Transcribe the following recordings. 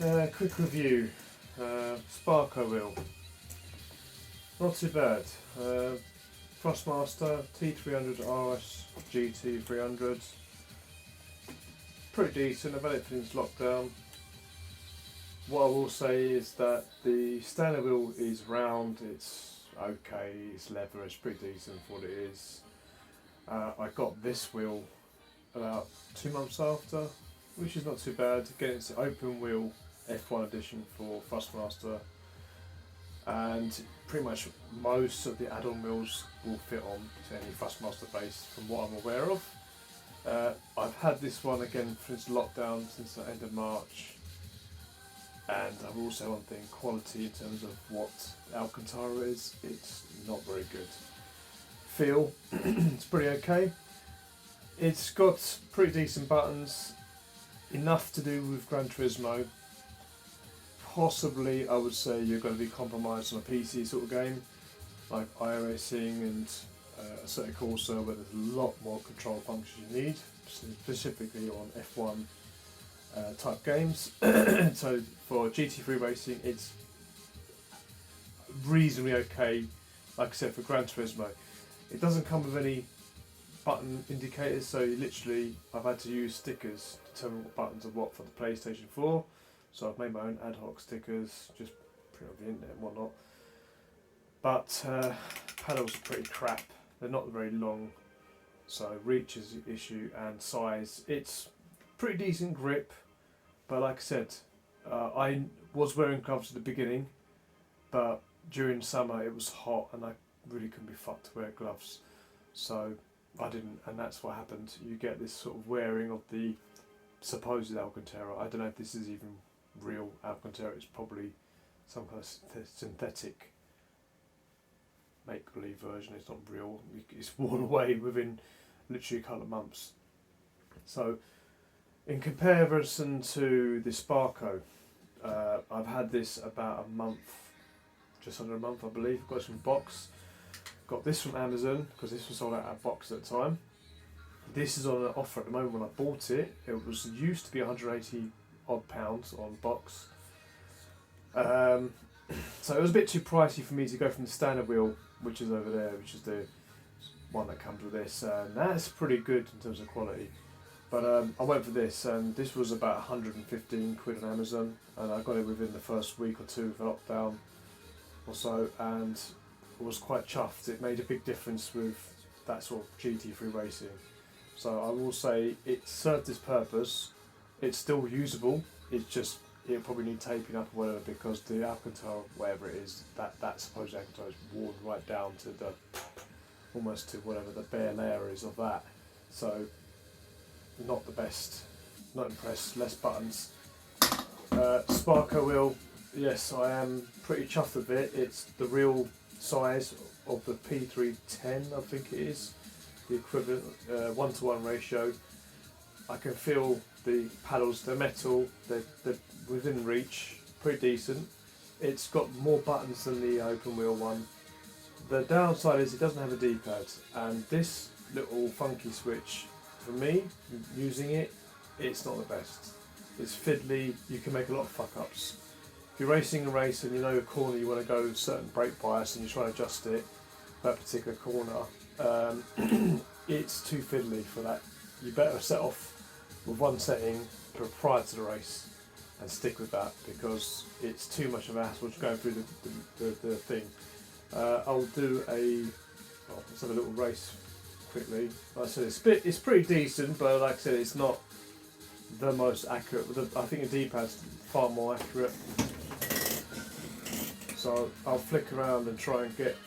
Quick review. Sparco wheel. Not too bad. Thrustmaster T300 RS GT 300. Pretty decent. I've had it since lockdown. What I will say is that the standard wheel is round. It's okay. It's leather. It's pretty decent for what it is. I got this wheel about 2 months after, which is not too bad. Again, it's the open wheel F1 edition for Thrustmaster, and pretty much most of the add-on wheels will fit on to any Thrustmaster base from what I'm aware of. I've had this one again since lockdown, since the end of March, and I will say one thing, quality in terms of what Alcantara is, it's not very good. Feel, it's pretty okay. It's got pretty decent buttons, enough to do with Gran Turismo. Possibly, I would say you're going to be compromised on a PC sort of game, like iRacing and Assetto Corsa, where there's a lot more control functions you need, specifically on F1 type games. So for GT3 racing, it's reasonably okay. Like I said, for Gran Turismo, it doesn't come with any button indicators, so literally I've had to use stickers to tell me what buttons are what for the PlayStation 4. So I've made my own ad hoc stickers, just put it on the internet and whatnot. But pedals are pretty crap. They're not very long, so reach is the issue, and size. It's pretty decent grip, but like I said, I was wearing gloves at the beginning, but during summer it was hot and I really couldn't be fucked to wear gloves, so I didn't, and that's what happened. You get this sort of wearing of the supposed Alcantara. I don't know if this is even real Alcantara. It's probably some kind of synthetic make-believe version. It's not real. It's worn away within literally a couple of months. So in comparison to the Sparco, I've had this about a month, just under a month I believe. I've got this from box. Got this from Amazon because this was sold out of box at the time. This is on an offer at the moment. When I bought it, it was used to be 180 odd pounds on box. So it was a bit too pricey for me to go from the standard wheel, which is over there, which is the one that comes with this, and that's pretty good in terms of quality. But I went for this, and this was about 115 quid on Amazon, and I got it within the first week or two of lockdown or so, and was quite chuffed. It made a big difference with that sort of GT3 racing. So I will say it served its purpose. It's still usable. It's just it'll probably need taping up or whatever, because the Alcantara, whatever it is, that supposed Alcantara is worn right down to the almost to whatever the bare layer is of that. So not the best. Not impressed. Less buttons. Sparco wheel. Yes, I am pretty chuffed with it. It's the real size of the P310, I think it is, the equivalent 1-to-1 ratio. I can feel the paddles, they're metal, they're within reach, pretty decent. It's got more buttons than the open wheel one. The downside is it doesn't have a D-pad, and this little funky switch, for me, using it, it's not the best. It's fiddly, you can make a lot of fuck-ups. If you're racing a race and you know a corner you want to go a certain brake bias and you're trying to adjust it, that particular corner, it's too fiddly for that. You better set off with one setting prior to the race and stick with that, because it's too much of a hassle going through the thing. I'll do let's have a little race quickly. Like I said, it's pretty decent, but like I said, it's not the most accurate. I think the D-pad's far more accurate. So I'll flick around and try and get,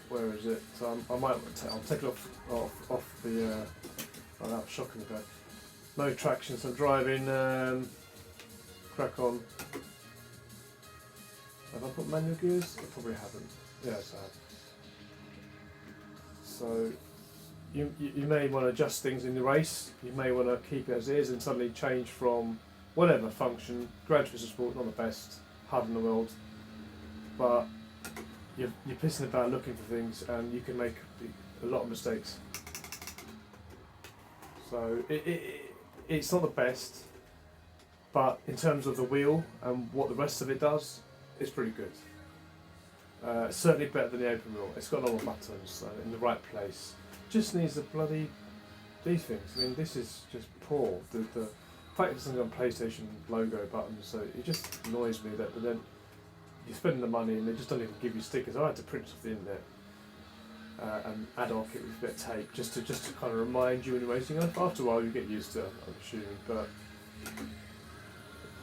where is it? So I'll take it off the. Oh, that was shocking ago. No traction, so I'm driving. Crack on. Have I put manual gears? I probably haven't. Yes, I have. So you may want to adjust things in the race. You may want to keep it as it is and suddenly change from whatever function. Gran Turismo Sport, not the best HUD in the world, but you're pissing about looking for things, and you can make a lot of mistakes. So it's not the best. But in terms of the wheel and what the rest of it does, it's pretty good. Certainly better than the open wheel. It's got a lot of buttons in the right place. Just needs these things. I mean, this is just poor. The fact it doesn't have a PlayStation logo buttons, so it just annoys me that then you're spending the money and they just don't even give you stickers. I had to print off the internet and ad hoc it with a bit of tape just to kind of remind you when you're racing. After a while, you get used to it, I'm assuming, but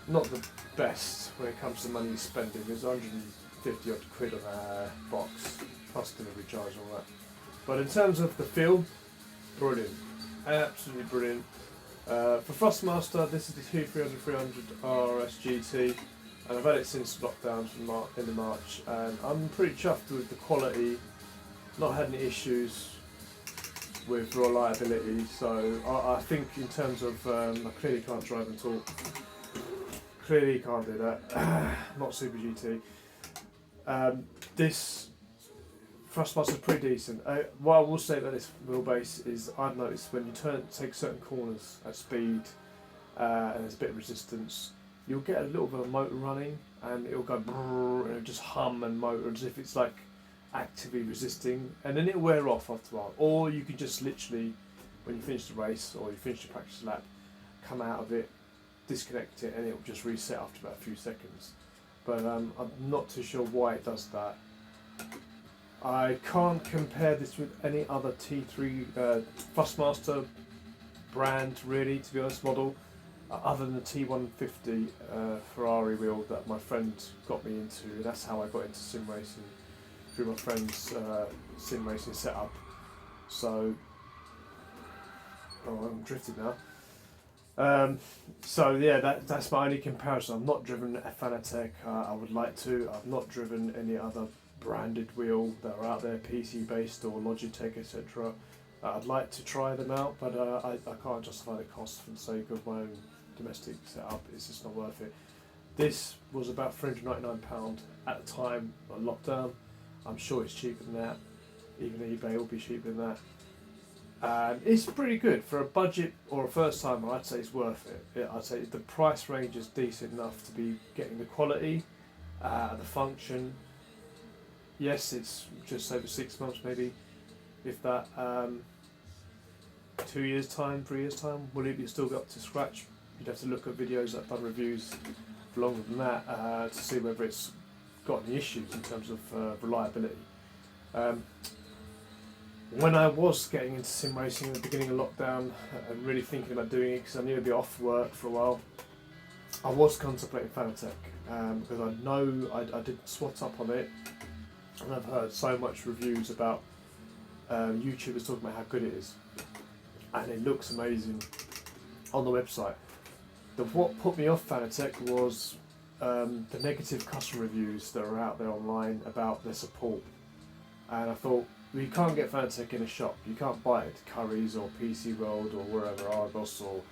not the best when it comes to money you're spending. There's 150 odd quid on a box, plus delivery charge and all that. But in terms of the feel, brilliant, absolutely brilliant. For Thrustmaster, this is the T300 RS GT, and I've had it since lockdown from end of March, and I'm pretty chuffed with the quality. Not had any issues with reliability, so I think in terms of I clearly can't drive and talk. Clearly can't do that. Not Super GT. This Thrustmaster is pretty decent. What I will say about this wheelbase is I've noticed when you take certain corners at speed and there's a bit of resistance, you'll get a little bit of motor running and it'll go brrr, and it'll just hum and motor as if it's like actively resisting, and then it'll wear off after a while. Or you can just literally, when you finish the race or you finish the practice lap, come out of it, disconnect it, and it'll just reset after about a few seconds. But I'm not too sure why it does that. I can't compare this with any other T3 Thrustmaster brand, really, to be honest, model, other than the T150 Ferrari wheel that my friend got me into, and that's how I got into sim racing, through my friend's sim racing setup. So, I'm drifted now. So yeah, that's my only comparison. I've not driven a Fanatec. I would like to. I've not driven any other branded wheel that are out there, PC based or Logitech, etc. I'd like to try them out, but I can't justify the cost for the sake of my own domestic setup. It's just not worth it. This was about £399 at the time of lockdown. I'm sure it's cheaper than that. Even eBay will be cheaper than that. And it's pretty good for a budget or a first timer. I'd say it's worth it. I'd say the price range is decent enough to be getting the quality, the function. Yes, it's just over 6 months, maybe, if that. 2 years time, 3 years time, will it be still be up to scratch? You'd have to look at videos that I've done reviews for longer than that to see whether it's got any issues in terms of reliability. When I was getting into sim racing at the beginning of lockdown and really thinking about doing it because I knew I'd be off work for a while, I was contemplating Fanatec because I know I did swat up on it, and I've heard so much reviews about YouTubers talking about how good it is, and it looks amazing on the website. What put me off Fanatec was the negative customer reviews that are out there online about their support, and I thought, well, you can't get Fanatec in a shop. You can't buy it at Curry's or PC World or wherever, Argos or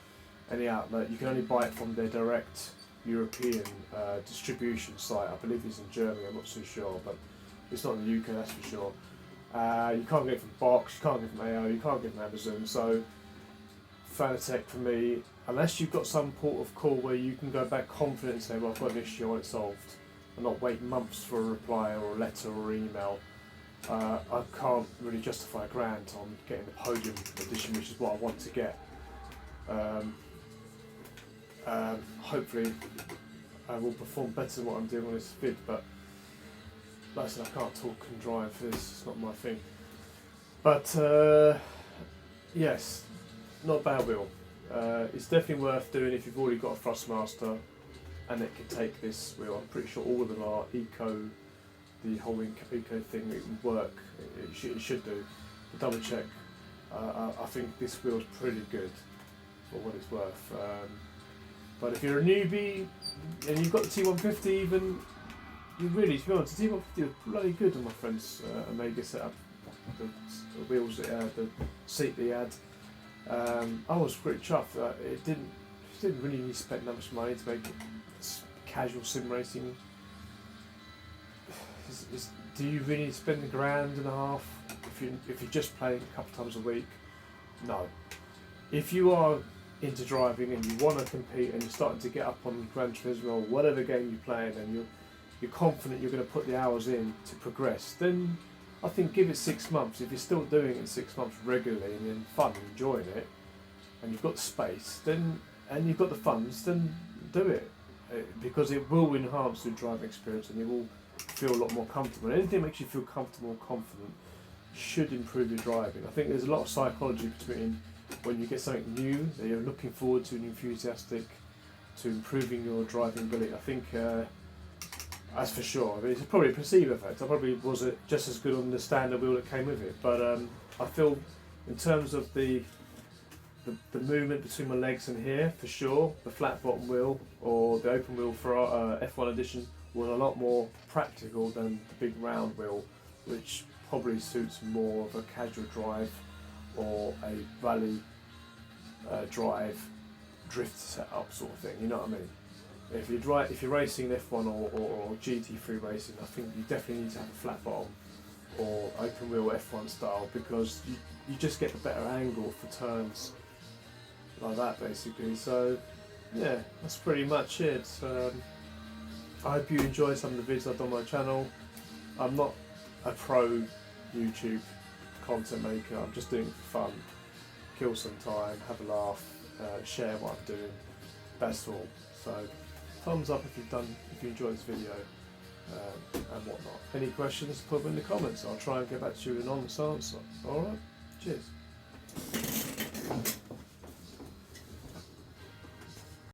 any outlet. You can only buy it from their direct European distribution site. I believe it's in Germany, I'm not too sure, but it's not in the UK, that's for sure. You can't get it from Box, you can't get it from AO, you can't get it from Amazon. So Fanatec for me, unless you've got some port of call where you can go back confident and say, well, I've got an issue, I want it solved, and not wait months for a reply or a letter or email, I can't really justify £1,000 on getting the podium edition, which is what I want to get. Hopefully I will perform better than what I'm doing on this vid, but like I said, I can't talk and drive, it's not my thing. But yes, not a bad wheel. It's definitely worth doing if you've already got a Thrustmaster and it can take this wheel. I'm pretty sure all of them are eco, the whole eco thing, it would work, it should do. But double check. I think this wheel's pretty good for what it's worth. But if you're a newbie and you've got the T150 even, you really, to be honest, the T150 was bloody good on my friend's Omega setup. The wheels, the seat they had. I was pretty chuffed that it didn't really need to spend that much money to make it casual sim racing. Do you really need to spend £1,500 if you're just playing a couple of times a week? No. If you are into driving and you want to compete and you're starting to get up on Gran Turismo or whatever game you're playing and you're confident you're going to put the hours in to progress, then I think give it 6 months. If you're still doing it 6 months regularly and in fun, enjoying it, and you've got the space, then and you've got the funds, then do it, because it will enhance your driving experience and you will feel a lot more comfortable. And anything that makes you feel comfortable and confident should improve your driving. I think there's a lot of psychology between when you get something new that you're looking forward to and enthusiastic to improving your driving ability. I think that's for sure. I mean, it's probably a placebo effect. I probably was just as good on the standard wheel that came with it, but I feel in terms of the movement between my legs and here, for sure, the flat bottom wheel or the open wheel for F1 edition was a lot more practical than the big round wheel, which probably suits more of a casual drive or a rally drive drift setup sort of thing. You know what I mean? If you're racing F1 or GT3 racing, I think you definitely need to have a flat bottom or open wheel F1 style, because you just get the better angle for turns like that basically. So yeah, that's pretty much it. I hope you enjoy some of the videos I've done on my channel. I'm not a pro YouTube content maker, I'm just doing it for fun, kill some time, have a laugh, share what I'm doing, that's all. So thumbs up if you enjoyed this video and whatnot. Any questions, put them in the comments, I'll try and get back to you with an honest answer. Alright, cheers.